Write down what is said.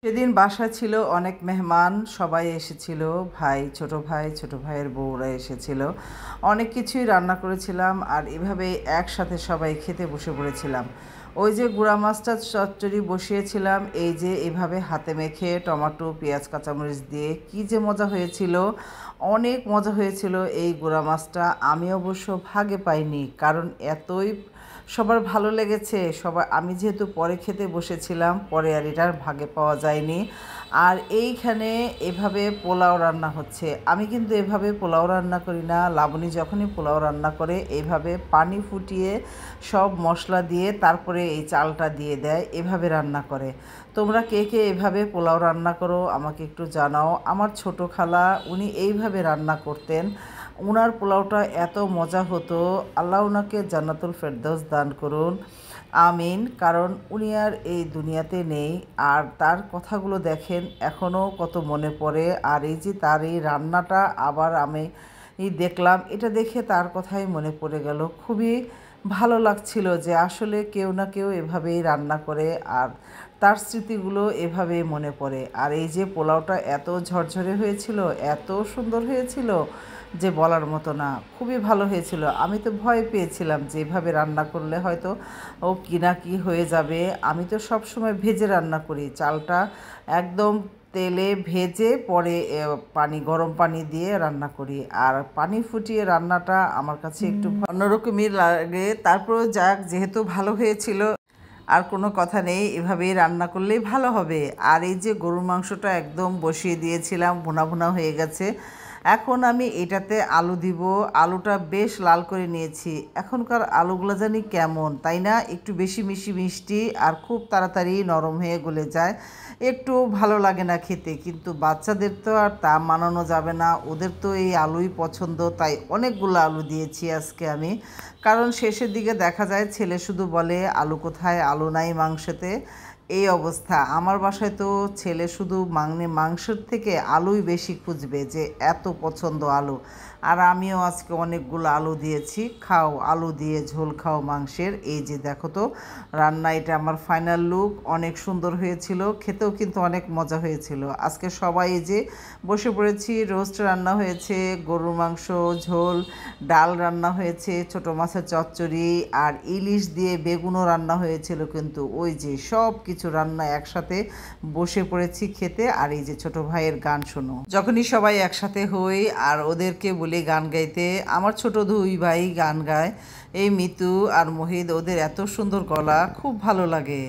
সেদিন বাসায় ছিল অনেক মেহমান, সবাই এসেছিল। ভাই, ছোট ভাইয়ের বউরা এসেছিল। অনেক কিছুই রান্না করেছিলাম আর এভাবে একসাথে সবাই খেতে বসে পড়েছিলাম। ওই যে গুঁড়া মাছটা চচ্চড়ি বসিয়েছিলাম, এই যে এভাবে হাতে মেখে টমেটো, পেঁয়াজ, কাঁচামরিচ দিয়ে কি যে মজা হয়েছিল! অনেক মজা হয়েছিল এই গুঁড়া মাছটা। আমি অবশ্য ভাগে পাইনি, কারণ এতই সবার ভালো লেগেছে। আমি যেহেতু পরে খেতে বসেছিলাম, পরে আর এটার ভাগে পাওয়া যায়নি। আর এইখানে এভাবে পোলাও রান্না হচ্ছে। আমি কিন্তু এভাবে পোলাও রান্না করি না। লাবণী যখনই পোলাও রান্না করে এইভাবে পানি ফুটিয়ে সব মশলা দিয়ে তারপরে এই চালটা দিয়ে দেয়, এভাবে রান্না করে। তোমরা কে কে এভাবে পোলাও রান্না করো আমাকে একটু জানাও। আমার ছোট খালা উনি এইভাবে রান্না করতেন। উনার পোলাওটা এত মজা হতো। আল্লাহ উনাকে জান্নাতুল ফেরদৌস দান করুন, আমিন। কারণ উনি আর এই দুনিয়াতে নেই। আর তার কথাগুলো দেখেন এখনও কত মনে পড়ে। আর এই যে তার এই রান্নাটা আবার আমি দেখলাম, এটা দেখে তার কথাই মনে পড়ে গেল। খুবই ভালো লাগছিল যে আসলে কেউ না কেউ এভাবেই রান্না করে, আর তার স্মৃতিগুলো এভাবেই মনে পড়ে। আর এই যে পোলাওটা এত ঝরঝরে হয়েছিল, এত সুন্দর হয়েছিল যে বলার মতো না। খুবই ভালো হয়েছিল। আমি তো ভয় পেয়েছিলাম যে এভাবে রান্না করলে হয়তো কি না কি হয়ে যাবে। আমি তো সবসময় ভেজে রান্না করি, চালটা একদম তেলে ভেজে পরে গরম পানি দিয়ে রান্না করি। আর পানি ফুটিয়ে রান্নাটা আমার কাছে একটু অন্যরকমই লাগে। তারপরেও যাক, যেহেতু ভালো হয়েছিল আর কোনো কথা নেই, এভাবেই রান্না করলেই ভালো হবে। আর এই যে গরুর মাংসটা একদম বসিয়ে দিয়েছিলাম, ভুনা ভুনা হয়ে গেছে। এখন আমি এটাতে আলু দিব। আলুটা বেশ লাল করে নিয়েছি। এখনকার আলুগুলো জানি কেমন, তাই না? একটু বেশি মিষ্টি আর খুব তাড়াতাড়ি নরম হয়ে গলে যায়। একটু ভালো লাগে না খেতে, কিন্তু বাচ্চাদের তো আর তা মানানো যাবে না। ওদের তো এই আলুই পছন্দ, তাই অনেকগুলো আলু দিয়েছি আজকে আমি। কারণ শেষের দিকে দেখা যায় ছেলে শুধু বলে আলু কোথায়, আলু নাই মাংসতে। এই অবস্থা। আমার বাসায় তো ছেলে শুধু মাংসের থেকে আলুই বেশি খুঁজবে, যে এত পছন্দ আলু। আর আমিও আজকে অনেকগুলো আলু দিয়েছি। খাও, আলু দিয়ে ঝোল খাও মাংসের। এই যে দেখো তো রান্না, এটা আমার ফাইনাল লুক। অনেক সুন্দর হয়েছিল, খেতেও কিন্তু অনেক মজা হয়েছিল। আজকে সবাই এই যে বসে পড়েছি। রোস্ট রান্না হয়েছে, গরুর মাংস ঝোল, ডাল রান্না হয়েছে, ছোট মাছের চচ্চড়ি, আর ইলিশ দিয়ে বেগুনও রান্না হয়েছিল। কিন্তু ওই যে সব কিছু রান্না একসাথে বসে পড়েছি খেতে। আর এই যে ছোট ভাইয়ের গান শোনো, যখনই সবাই একসাথে হই আর ওদেরকে বলি গান গাইতে। আমার ছোট দুই ভাই গান গায়, এই মিতু আর মহিদ। ওদের এত সুন্দর গলা, খুব ভালো লাগে।